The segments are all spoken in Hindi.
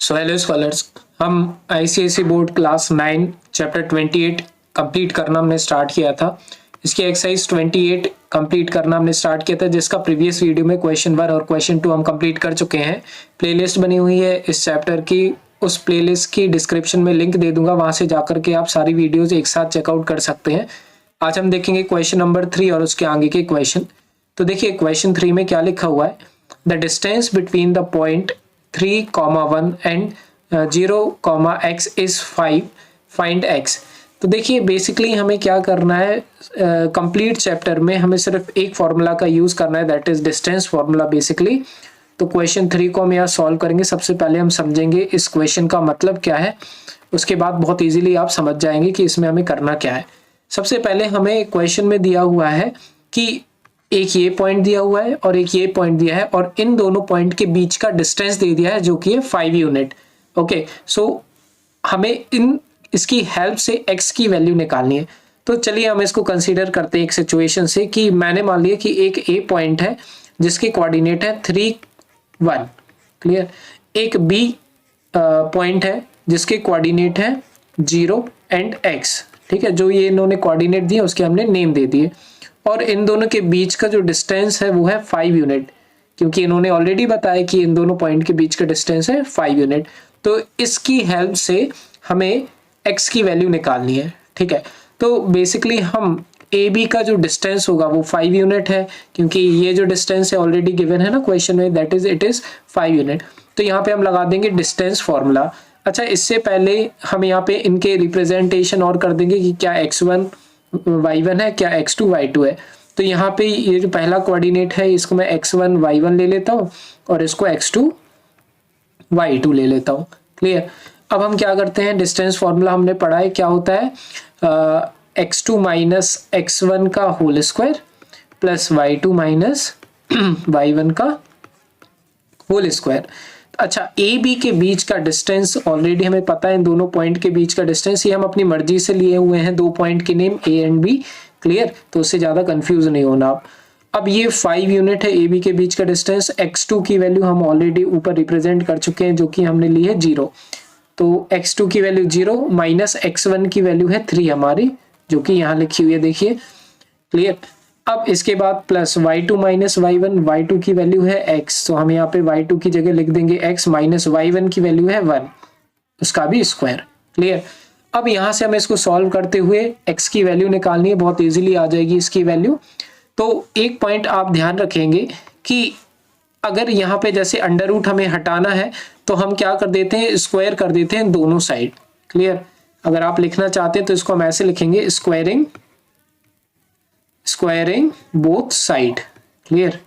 सो हेलो स्कॉलर्स, हम ICSE board class 9 chapter 28 complete करना हमने स्टार्ट किया था। इसकी एक्सरसाइज 28 कंप्लीट करना हमने स्टार्ट किया था, जिसका प्रीवियस वीडियो में क्वेश्चन 1 और क्वेश्चन 2 हम कंप्लीट कर चुके हैं। प्लेलिस्ट बनी हुई है इस चैप्टर की, उस प्लेलिस्ट की डिस्क्रिप्शन में लिंक दे दूंगा, वहां से जाकर के आप सारी वीडियोज एक साथ चेकआउट कर सकते हैं। आज हम देखेंगे क्वेश्चन नंबर 3 और उसके आगे के क्वेश्चन। तो देखिए क्वेश्चन 3 में क्या लिखा हुआ है। The distance between the point 3,1 and 0,x is 5, find x। तो देखिए बेसिकली हमें क्या करना है, कंप्लीट चैप्टर में हमें सिर्फ एक फॉर्मूला का यूज करना है, that is distance formula basically. तो क्वेश्चन 3 को हम यहाँ सॉल्व करेंगे। सबसे पहले हम समझेंगे इस क्वेश्चन का मतलब क्या है, उसके बाद बहुत इजीली आप समझ जाएंगे कि इसमें हमें करना क्या है। सबसे पहले हमें क्वेश्चन में दिया हुआ है कि एक ये पॉइंट दिया हुआ है और एक ये पॉइंट दिया है, और इन दोनों पॉइंट के बीच का डिस्टेंस दे दिया है जो कि है 5 यूनिट। ओके, सो हमें इसकी हेल्प से x की वैल्यू निकालनी है। तो चलिए हम इसको कंसीडर करते हैं एक सिचुएशन से कि मैंने मान लिया कि एक a पॉइंट है जिसके कोऑर्डिनेट है 3, 1, क्लियर। एक b पॉइंट है जिसके कोऑर्डिनेट है 0 एंड x, ठीक है। जो ये इन्होंने कोऑर्डिनेट दिए उसके हमने नेम दे दिए, और इन दोनों के बीच का जो डिस्टेंस है वो है 5 यूनिट, क्योंकि इन्होंने ऑलरेडी बताया कि इन दोनों पॉइंट के बीच का डिस्टेंस है 5 यूनिट। तो इसकी हेल्प से हमें x की वैल्यू निकालनी है, ठीक है। तो बेसिकली हम AB का जो डिस्टेंस होगा वो 5 यूनिट है, क्योंकि ये जो डिस्टेंस है ऑलरेडी गिवन है ना क्वेश्चन में, that is it is 5 unit. तो यहाँ पे हम लगा देंगे डिस्टेंस फॉर्मूला। अच्छा, इससे पहले हम यहाँ पे इनके रिप्रेजेंटेशन और कर देंगे कि क्या x1 y1 है, क्या x2 y2 है। तो यहाँ पे ये जो पहला कोऑर्डिनेट है इसको मैं x1 y1 ले लेता हूँ और इसको x2 y2 ले लेता हूँ, क्लियर। अब हम क्या करते हैं, डिस्टेंस फॉर्मूला हमने पढ़ा है, क्या होता है x2 माइनस x1 का whole square plus y2 minus y1 का होल स्क्वायर। अच्छा, ए बी के बीच का डिस्टेंस ऑलरेडी हमें पता है, इन दोनों पॉइंट के बीच का डिस्टेंस ये हम अपनी मर्जी से लिए हुए हैं, दो पॉइंट के name A and B, clear. तो उससे ज्यादा कंफ्यूज नहीं होना आप। अब ये 5 यूनिट है ए बी के बीच का डिस्टेंस। x2 की वैल्यू हम ऑलरेडी ऊपर रिप्रेजेंट कर चुके हैं, जो कि हमने ली है 0। तो x2 की वैल्यू 0 माइनस x1 की वैल्यू है 3 हमारी, जो कि यहाँ लिखी हुई है, देखिए, क्लियर। अब इसके बाद plus y2 minus y1, y2 की वैल्यू है x, तो हम यहाँ पे y2 की जगह लिख देंगे x माइनस y1 की वैल्यू है 1, उसका भी स्क्वायर, क्लियर। अब यहाँ से हमें इसको सॉल्व करते हुए x की वैल्यू निकालनी है, बहुत इजीली आ जाएगी इसकी वैल्यू। तो एक पॉइंट आप ध्यान रखेंगे कि अगर यहाँ पे जैसे अंडर रूट हमें हटाना है तो हम क्या कर देते हैं, स्क्वायर कर देते हैं दोनों साइड, क्लियर। अगर आप लिखना चाहते हैं तो इसको हम ऐसे लिखेंगे, squaring both side, clear,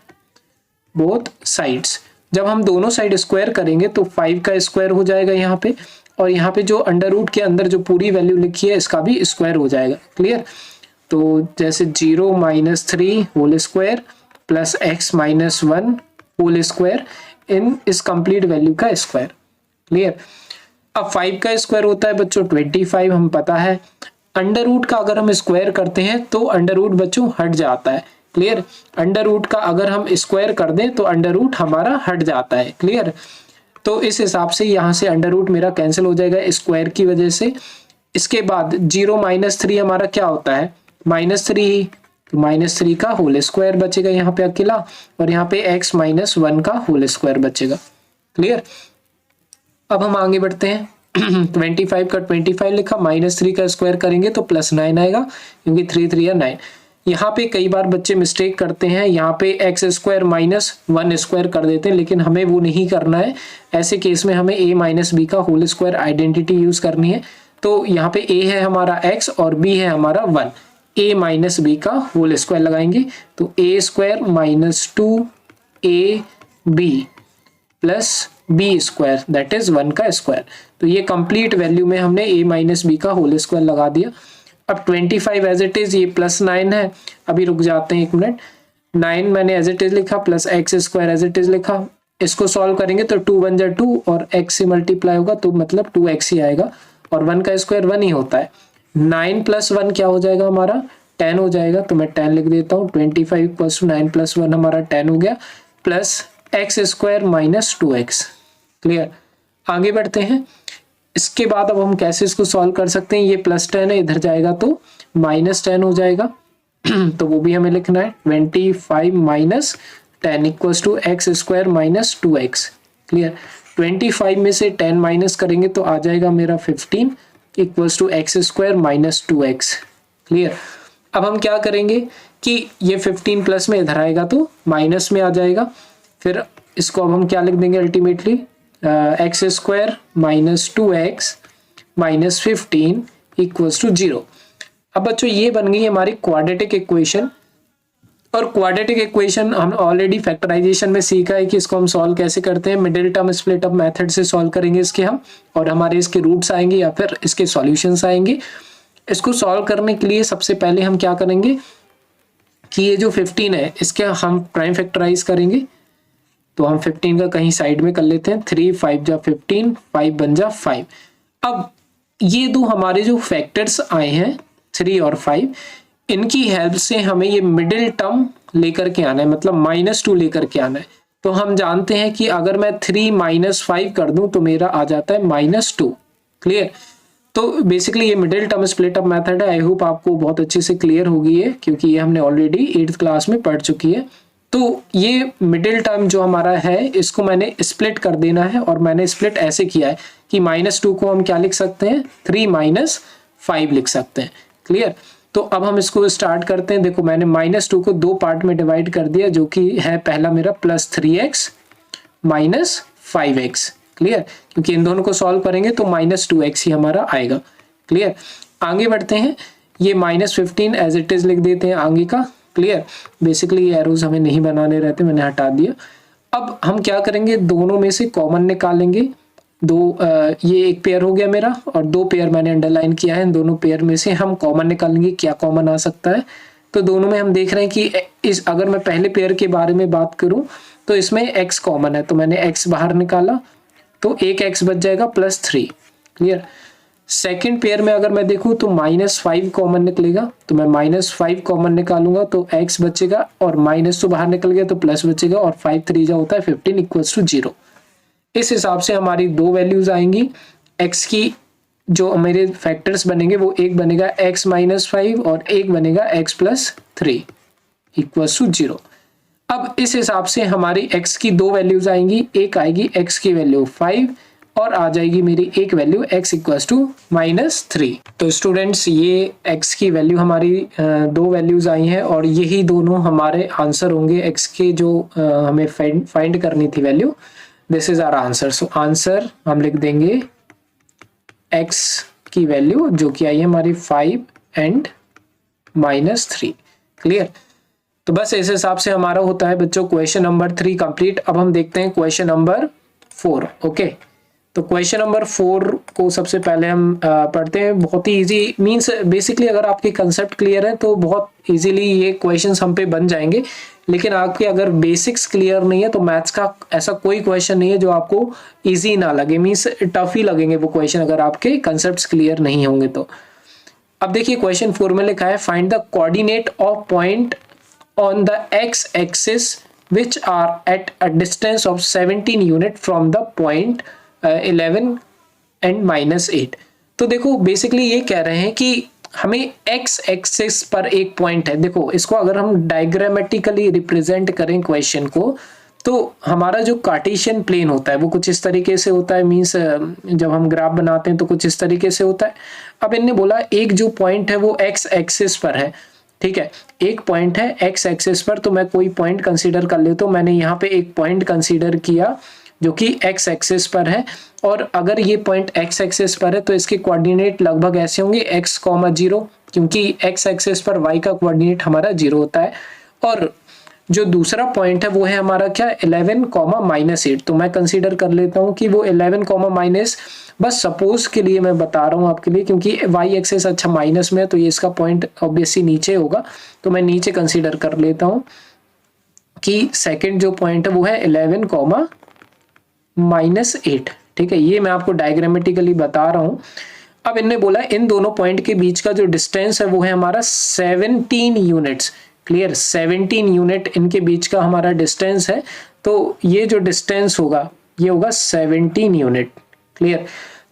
both sides. जब हम दोनों साइड स्क्वायर करेंगे तो 5 का स्क्वायर हो जाएगा यहाँ पे, और यहाँ पे जो अंडर रूट के अंदर जो पूरी वैल्यू लिखी है इसका भी स्क्वायर हो जाएगा, क्लियर। तो जैसे 0 minus 3 whole square plus x minus 1 whole square इन इस कंप्लीट वैल्यू का स्क्वायर, क्लियर। अब 5 का स्क्वायर होता है बच्चों 25, हम पता है। अंडर रूट का अगर हम स्क्वायर करते हैं तो अंडर रूट बच्चों हट जाता है, क्लियर। अंडर रूट का अगर हम स्क्वायर कर दें तो अंडर रूट हमारा हट जाता है, क्लियर। तो इस हिसाब से यहाँ से अंडर रूट मेरा कैंसिल हो जाएगा स्क्वायर की वजह से। इसके बाद 0 माइनस 3 हमारा क्या होता है, -3, तो -3 का होल स्क्वायर बचेगा यहाँ पे अकेला, और यहाँ पे x माइनस 1 का होल स्क्वायर बचेगा, क्लियर। अब हम आगे बढ़ते हैं। 25 का 25 लिखा, -3 का स्क्वायर करेंगे तो +9 आएगा, क्योंकि 3 3 9। यहाँ पे कई बार बच्चे मिस्टेक करते हैं, यहाँ पे x स्क्वायर माइनस 1 स्क्वायर कर देते हैं, लेकिन हमें वो नहीं करना है। ऐसे केस में हमें a माइनस बी का होल स्क्वायर आइडेंटिटी यूज करनी है। तो यहाँ पे a है हमारा x और b है हमारा 1, a माइनस बी का होल स्क्वायर लगाएंगे तो a square minus 2ab plus B square, that is 1 का स्क्वायर। तो ये कंप्लीट वैल्यू में हमने a माइनस बी का होल स्क्वायर लगा दिया। अब 25 एज इट इज, ये +9 है, अभी रुक जाते हैं एक मिनट। 9 मैंने एज इट इज लिखा, plus x square as it is लिखा। इसको सॉल्व करेंगे तो 2 1 जा 2 और x से मल्टीप्लाई होगा तो मतलब 2x ही आएगा, और 1 का स्क्वायर 1 ही होता है। 9 + 1 क्या हो जाएगा हमारा, 10 हो जाएगा, तो मैं 10 लिख देता हूँ। 25 = 9 + 1 हमारा 10 हो गया, plus x square minus 2x, clear. आगे बढ़ते हैं। इसके बाद अब हम कैसे इसको सॉल्व कर सकते हैं, ये +10 है, इधर जाएगा तो -10 हो जाएगा तो वो भी हमें लिखना है। 25 minus 10 equals to x² minus 2x। Clear. 25 में से 10 माइनस करेंगे तो आ जाएगा मेरा 15 equals to x² minus 2x। Clear. अब हम क्या करेंगे कि ये 15 प्लस में इधर आएगा तो माइनस में आ जाएगा, फिर इसको अब हम क्या लिख देंगे ultimately x² minus 2x minus 15 equals to 0। अब बच्चों ये बन गई हमारी क्वाड्रेटिक इक्वेशन। और क्वाड्रेटिक इक्वेशन हम ऑलरेडी फैक्टराइजेशन में सीखा है कि इसको हम सॉल्व कैसे करते हैं। Middle term split up method से सॉल्व करेंगे इसके हम, और हमारे इसके रूट्स आएंगे या फिर इसके सॉल्यूशंस आएंगे। इसको सॉल्व करने के लिए सबसे पहले हम क्या करेंगे कि ये जो 15 है इसके हम प्राइम फैक्टराइज करेंगे। तो हम 15 का कहीं साइड में कर लेते हैं। 3 5 जा 15, 5 बन जा 5। अब ये दो हमारे जो फैक्टर्स आए हैं 3 और 5, इनकी हेल्प से हमें ये मिडिल टर्म लेकर के आना है, मतलब -2 लेकर के आना है। तो हम जानते हैं कि अगर मैं 3 माइनस 5 कर दूं तो मेरा आ जाता है -2। क्लियर। तो बेसिकली ये middle term split up method है। आई होप आपको बहुत अच्छे से क्लियर होगी है, क्योंकि ये हमने ऑलरेडी 8th क्लास में पढ़ चुकी है। तो ये मिडिल टर्म जो हमारा है इसको मैंने स्प्लिट कर देना है, और मैंने स्प्लिट ऐसे किया है कि -2 को हम क्या लिख सकते हैं, 3 माइनस 5 लिख सकते हैं। क्लियर। तो अब हम इसको स्टार्ट करते हैं। देखो मैंने -2 को 2 पार्ट में डिवाइड कर दिया, जो कि है पहला मेरा +3x माइनस 5x। क्लियर। क्योंकि इन दोनों को सॉल्व करेंगे तो -2x ही हमारा आएगा। क्लियर। आगे बढ़ते हैं। ये -15 एज इट इज लिख देते हैं आगे का। क्लियर। बेसिकली एरोज हमें नहीं बनाने रहते, मैंने हटा दिया। अब हम क्या करेंगे, दोनों में से कॉमन निकालेंगे। ये एक पेयर हो गया मेरा, और 2 पेयर मैंने अंडरलाइन किया है। इन दोनों पेयर में से हम कॉमन निकालेंगे। क्या कॉमन आ सकता है, तो दोनों में हम देख रहे हैं कि अगर मैं पहले पेयर के बारे में बात करूं तो इसमें x कॉमन है, तो मैंने x बाहर निकाला तो एक x बच जाएगा +3। क्लियर। सेकंड पेयर में अगर मैं देखूं तो -5 कॉमन निकलेगा, तो मैं -5 कॉमन निकालूंगा तो x बचेगा, और माइनस तो बाहर निकल गया तो प्लस बचेगा, और 5 3 होता है 15 इक्वल्स टू 0। इस हिसाब से हमारी 2 वैल्यूज आएंगी। x की जो मेरे फैक्टर्स बनेंगे वो एक बनेगा x माइनस 5 और एक बनेगा x प्लस 3 इक्वल्स टू 0। अब इस हिसाब से हमारी x की 2 वैल्यूज आएंगी। एक आएगी x की वैल्यू 5 और आ जाएगी मेरी एक वैल्यू x इक्वल्स टू -3। तो स्टूडेंट्स ये x की वैल्यू हमारी 2 वैल्यूज आई हैं, और यही दोनों हमारे आंसर होंगे x के जो हमें फाइंड करनी थी value. This is our answer. So answer हम लिख देंगे x की वैल्यू जो कि आई है हमारी 5 एंड -3। क्लियर। तो बस इस हिसाब से हमारा होता है बच्चों क्वेश्चन नंबर 3 कंप्लीट। अब हम देखते हैं क्वेश्चन नंबर 4। ओके। तो क्वेश्चन नंबर 4 को सबसे पहले हम पढ़ते हैं। बहुत ही इजी, मींस बेसिकली अगर आपके कंसेप्ट क्लियर है तो बहुत इजीली ये क्वेश्चंस हम पे बन जाएंगे। लेकिन आपके अगर बेसिक्स क्लियर नहीं है तो मैथ्स का ऐसा कोई क्वेश्चन नहीं है जो आपको इजी ना लगे, मींस टफ ही लगेंगे वो क्वेश्चन अगर आपके कंसेप्ट क्लियर नहीं होंगे तो। अब देखिए क्वेश्चन 4 में लिखा है find the coordinate of point on the x axis which are at a distance of 17 unit from the point 11 and -8। तो देखो बेसिकली ये कह रहे हैं कि हमें x एक्सिस पर एक पॉइंट है। देखो इसको अगर हम डायग्रामेटिकली रिप्रेजेंट करें क्वेश्चन को, तो हमारा जो कार्टेशियन प्लेन होता है वो कुछ इस तरीके से होता है, मींस जब हम ग्राफ बनाते हैं तो कुछ इस तरीके से होता है। अब इन्होंने बोला एक जो पॉइंट है वो x एक्सिस पर है। ठीक है, एक पॉइंट है x एक्सिस पर, तो मैं कोई पॉइंट कंसीडर कर लेता हूं। मैंने यहाँ पे एक पॉइंट कंसीडर किया जो कि x एक्सिस पर है, और अगर ये पॉइंट x एक्सिस पर है तो इसके कोऑर्डिनेट लगभग ऐसे होंगे x, 0, क्योंकि x एक्सिस पर y का कोऑर्डिनेट हमारा 0 होता है। और जो दूसरा पॉइंट है वो है हमारा क्या, 11, -8। तो मैं कंसीडर कर लेता हूँ कि वो 11, बस सपोज के लिए मैं बता रहा हूँ आपके लिए, क्योंकि y एक्सिस अच्छा माइनस में है तो ये इसका पॉइंट ऑब्वियसली नीचे होगा, तो मैं नीचे कंसीडर कर लेता हूँ कि सेकंड जो पॉइंट है वो है 11, -8। ठीक है, ये मैं आपको डायग्रामेटिकली बता रहा हूँ। अब इनने बोला इन दोनों पॉइंट के बीच का जो डिस्टेंस है वो है हमारा 17 यूनिट्स। क्लियर, 17 यूनिट इनके बीच का हमारा डिस्टेंस है। तो ये जो डिस्टेंस होगा ये होगा 17 यूनिट। क्लियर।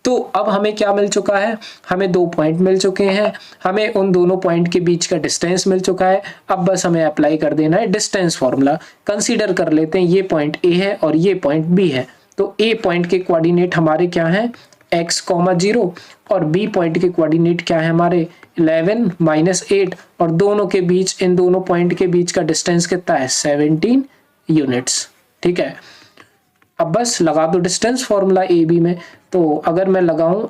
तो अब हमें क्या मिल चुका है, हमें 2 पॉइंट मिल चुके हैं, हमें उन दोनों पॉइंट के बीच का डिस्टेंस मिल चुका है। अब बस हमें अप्लाई कर देना है डिस्टेंस फॉर्मूला। कंसीडर कर लेते हैं ये पॉइंट ए है और ये पॉइंट बी है। तो ए पॉइंट के कोऑर्डिनेट हमारे क्या हैं, x, 0 और बी पॉइंट के कोऑर्डिनेट क्या है हमारे 11 -8 और दोनों के बीच, इन दोनों पॉइंट के बीच का डिस्टेंस कितना है 17 यूनिट्स। ठीक है, अब बस लगा दो डिस्टेंस फॉर्मूला ए बी में। तो अगर मैं लगाऊं,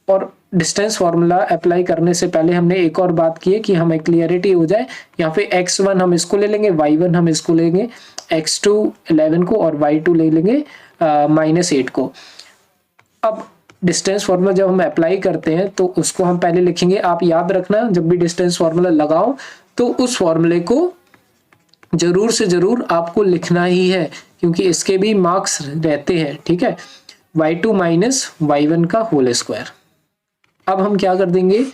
और डिस्टेंस फॉर्मूला अप्लाई करने से पहले हमने एक और बात की है कि हमें क्लियरिटी हो जाए। यहाँ पे x1 हम इसको ले लेंगे, y1 हम इसको लेंगे, x2 11 को और y2 ले लेंगे -8 को। अब डिस्टेंस फार्मूला जब हम अप्लाई करते हैं तो उसको हम पहले लिखेंगे। आप याद रखना, जब भी डिस्टेंस फार्मूला लगाओ तो उस फॉर्मूले को जरूर से जरूर आपको लिखना ही है, क्योंकि इसके भी मार्क्स रहते हैं। ठीक है, y2 - y1 का होल स्क्वायर। अब हम क्या कर देंगे,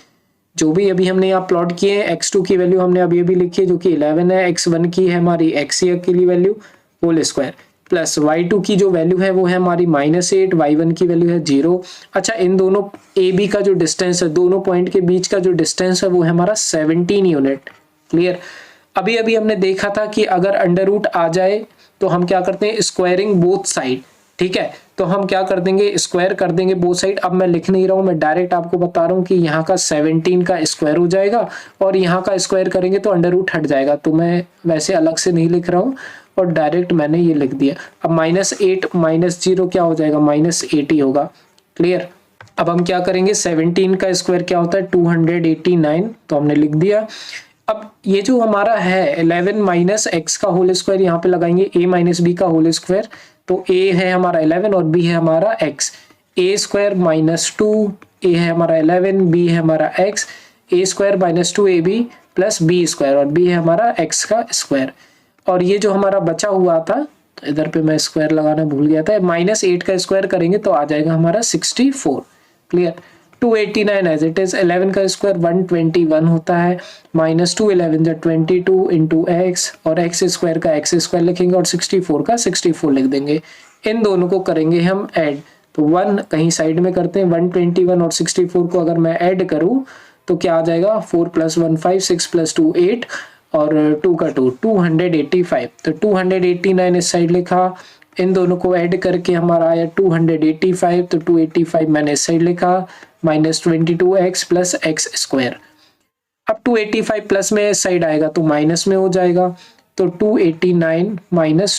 जो भी अभी हमने यहाँ प्लॉट किए हैं, x2 की वैल्यू हमने अभी अभी लिखी है जो कि 11 है, x1 की है हमारी x के लिए value whole square, plus y2 की जो वैल्यू है वो है हमारी -8, y1 की वैल्यू है 0। अच्छा, इन दोनों ए बी का जो डिस्टेंस है, दोनों पॉइंट के बीच का जो डिस्टेंस है वो है हमारा 17 यूनिट। क्लियर। अभी अभी हमने देखा था कि अगर अंडर रूट आ जाए तो हम क्या करते हैं, स्क्वायरिंग बोथ साइड। ठीक है, तो हम क्या कर देंगे, स्क्वायर कर देंगे बोथ साइड। अब मैं लिख नहीं रहा हूं, मैं डायरेक्ट आपको बता रहा हूं कि यहाँ का 17 का स्क्वायर हो जाएगा और यहाँ का स्क्वायर करेंगे तो अंडर रूट हट जाएगा। तो मैं वैसे अलग से नहीं लिख रहा हूँ और डायरेक्ट मैंने ये लिख दिया। अब -8 -0 क्या हो जाएगा, -80 होगा। क्लियर। अब हम क्या करेंगे, 17 का स्क्वायर क्या होता है 289, तो हमने लिख दिया। अब ये जो हमारा है 11 - x का होल स्क्वायर यहाँ पे लगाएंगे, a - b का होल स्क्वायर। तो a है हमारा 11 और b है हमारा x। a स्क्वायर -2, a है हमारा 11, b है हमारा x, a square -2ab plus b square और b है हमारा x का स्क्वायर। और ये जो हमारा बचा हुआ था, तो इधर पे मैं स्क्वायर लगाना भूल गया था, -8 का स्क्वायर करेंगे तो आ जाएगा हमारा 64। क्लियर। 289 एज इट इज, 11 का स्क्वायर 121 होता है, -2 11 जा 22 इंटू एक्स, और एक्स स्क्वायर का एक्स स्क्वायर लिखेंगे और 64 का 64 लिख देंगे। इन दोनों को करेंगे हम ऐड, तो 1 कहीं साइड में करते हैं। 121 और 64 को अगर मैं ऐड करूं तो क्या आ जाएगा, 4 + 1 5, 6 + 2 8 और 2 का 2 285। तो 289 इस साइड लिखा, इन दोनों को ऐड करके हमारा आया 285, तो 285 मैंने इस साइड लिखा, -22x प्लस एक्स स्क्वायर। अब 285 प्लस में इस साइड आएगा तो माइनस में हो जाएगा, तो 289 -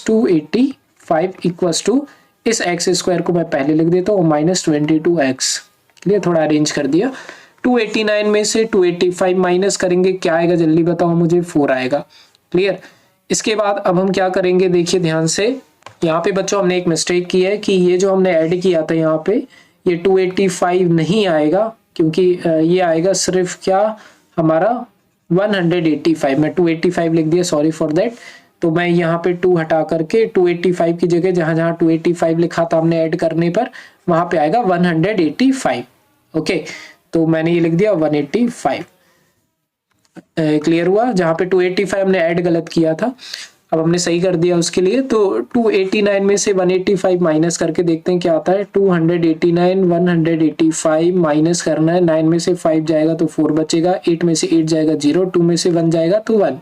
285 इक्वल्स टू, इस एक्स स्क्वायर को मैं पहले लिख देता हूँ -22x। क्लियर, थोड़ा अरेंज कर दिया। 289 में से 285 माइनस करेंगे, क्या आएगा जल्दी बताओ मुझे, 4 आएगा। क्लियर। इसके बाद अब हम क्या करेंगे, देखिए ध्यान से, यहाँ पे बच्चों हमने एक मिस्टेक की है कि ये जो हमने ऐड किया था यहाँ पे, ये 285 नहीं आएगा, क्योंकि ये आएगा सिर्फ क्या हमारा 185। मैं 285 लिख दिया, सॉरी फॉर दैट। तो मैं यहाँ पे 2 हटा करके 285 की जगह जहां जहां 285 लिखा था हमने ऐड करने पर, वहां पे आएगा 185। ओके, तो मैंने ये लिख दिया 185। क्लियर हुआ, जहां पे 285 हमने ऐड गलत किया था, अब हमने सही कर दिया उसके लिए। तो 289 में से 185 माइनस करके देखते हैं क्या आता है। 289 185 माइनस करना है, 9 में से 5 जाएगा तो 4 बचेगा, 8 में से 8 जाएगा 0, 2 में से 1 जाएगा तो 1,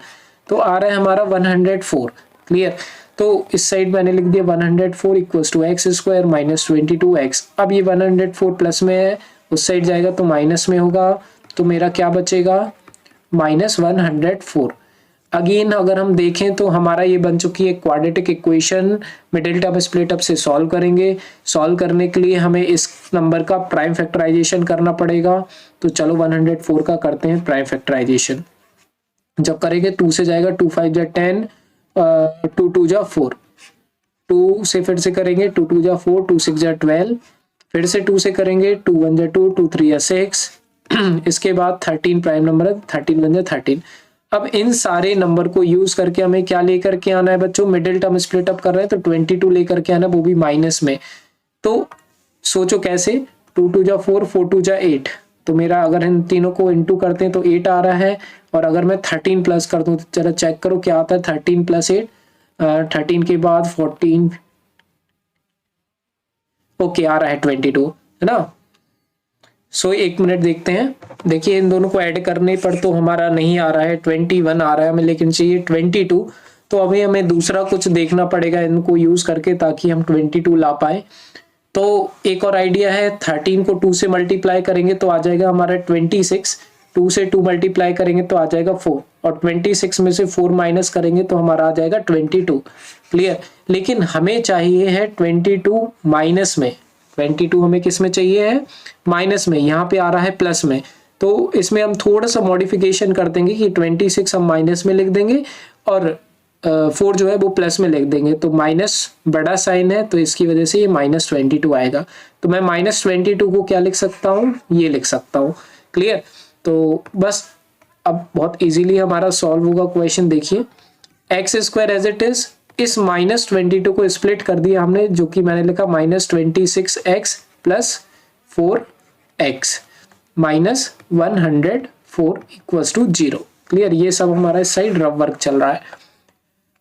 तो आ रहा है हमारा 104। क्लियर। तो इस साइड मैंने लिख दिया 104 equals to x square -22x। अब ये 104 प्लस में है, उस साइड जाएगा तो माइनस में होगा, तो मेरा क्या बचेगा -104। अगेन अगर हम देखें तो हमारा ये बन चुकी है quadratic equation. Middle term split up से सॉल्व करेंगे। सॉल्व करने के लिए हमें इस नंबर का प्राइम फैक्टराइजेशन करना पड़ेगा, तो चलो 104 का करते हैं प्राइम फैक्टराइजेशन। जब करेंगे 2 से जाएगा, 2 5 जा 10, 2 2 जा 4, 2 से फिर से करेंगे, 2 2 जा 4, 2 6 जा 12, फिर से 2 से करेंगे, 2 1 जा 2, 2 3 जा 6, इसके बाद 13 प्राइम नंबर है, 13 1 जा 13। अब इन सारे नंबर को यूज करके हमें क्या लेकर के आना है बच्चों, मिडिल टर्म स्प्लिट अप कर रहे हैं तो 22 लेकर के आना, वो भी माइनस में। तो सोचो कैसे, 2 2 जा 4, 4 2 जा 8, तो मेरा अगर इन तीनों को इनटू करते हैं तो 8 आ रहा है। और अगर मैं 13 प्लस कर दूं तो चलो चेक करो क्या आता है, 13 + 8, 13 के बाद 14, ओके आ रहा है 22। है ना। सो 1 मिनट देखते हैं। देखिए इन दोनों को ऐड करने पर तो हमारा नहीं आ रहा है 21 आ रहा है हमें, लेकिन चाहिए 22। तो अभी हमें दूसरा कुछ देखना पड़ेगा इनको यूज करके ताकि हम 22 ला पाए। तो एक और आइडिया है, 13 को 2 से मल्टीप्लाई करेंगे तो आ जाएगा हमारा 26, 2 से 2 मल्टीप्लाई करेंगे तो आ जाएगा 4, और 26 में से 4 माइनस करेंगे तो हमारा आ जाएगा 22। क्लियर। लेकिन हमें चाहिए है 22 माइनस में, 22 हमें किस में चाहिए है, माइनस में। यहाँ पे आ रहा है प्लस में, तो इसमें हम थोड़ा सा मॉडिफिकेशन कर देंगे कि 26 हम माइनस में लिख देंगे और 4 जो है वो प्लस में लिख देंगे। तो माइनस बड़ा साइन है तो इसकी वजह से ये -22 आएगा। तो मैं -22 को क्या लिख सकता हूँ, ये लिख सकता हूँ। क्लियर। तो बस अब बहुत इजीली हमारा सॉल्व होगा क्वेश्चन। देखिए x² एज इट इज, इस -22 को स्प्लिट कर दिया हमने, जो कि मैंने लिखा -26x plus 4x -104 equals to 0। Clear. ये सब हमारा इस साइड रफ वर्क चल रहा है।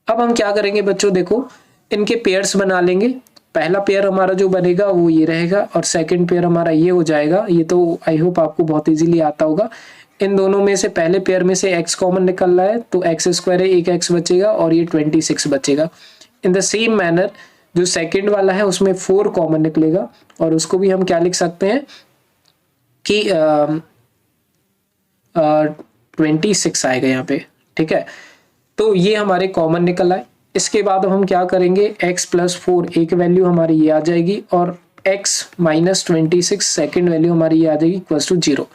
अब हम क्या करेंगे बच्चों, देखो इनके पेयर्स बना लेंगे। पहला पेयर हमारा जो बनेगा वो ये रहेगा और सेकंड पेयर हमारा ये हो जाएगा। ये तो आई होप आपको बहुत इजीली आता होगा। इन दोनों में से पहले पेयर में से x कॉमन निकल रहा है तो x² है, एक x बचेगा और ये 26 बचेगा। इन द सेम मैनर जो सेकंड वाला है उसमें 4 कॉमन निकलेगा और उसको भी हम क्या लिख सकते हैं कि 26 आएगा यहाँ पे। ठीक है। तो ये हमारे कॉमन निकल आए। इसके बाद हम क्या करेंगे, x + 4 एक वैल्यू हमारी ये आ जाएगी और x - 26 सेकेंड वैल्यू हमारी ये आ जाएगी इक्वल्स टू 0।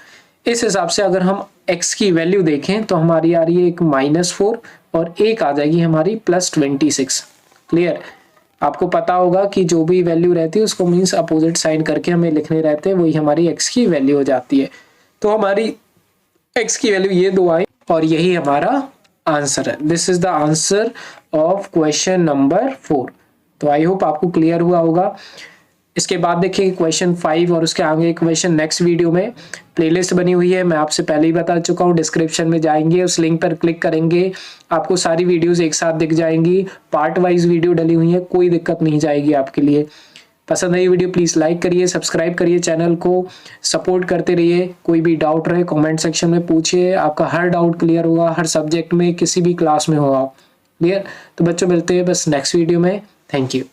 इस हिसाब से अगर हम x की वैल्यू देखें तो हमारी आ रही है एक -4 और एक आ जाएगी हमारी +26। क्लियर। आपको पता होगा कि जो भी वैल्यू रहती है उसको मीन्स अपोजिट साइन करके हमें लिखने रहते हैं, वही हमारी x की वैल्यू हो जाती है। तो हमारी x की वैल्यू ये 2 आई और यही हमारा आंसर है। This is the answer of question number 4। तो आई होप आपको क्लियर हुआ होगा। इसके बाद देखिए क्वेश्चन 5 और उसके आगे क्वेश्चन नेक्स्ट वीडियो में प्लेलिस्ट बनी हुई है। मैं आपसे पहले ही बता चुका हूँ, डिस्क्रिप्शन में जाएंगे, उस लिंक पर क्लिक करेंगे, आपको सारी वीडियोस एक साथ दिख जाएंगी। पार्ट वाइज वीडियो डली हुई है, कोई दिक्कत नहीं जाएगी आपके लिए। पसंद आई वीडियो प्लीज लाइक करिए, सब्सक्राइब करिए, चैनल को सपोर्ट करते रहिए। कोई भी डाउट रहे कमेंट सेक्शन में पूछिए, आपका हर डाउट क्लियर होगा, हर सब्जेक्ट में किसी भी क्लास में हो आप। क्लियर। तो बच्चों मिलते हैं बस नेक्स्ट वीडियो में। Thank you.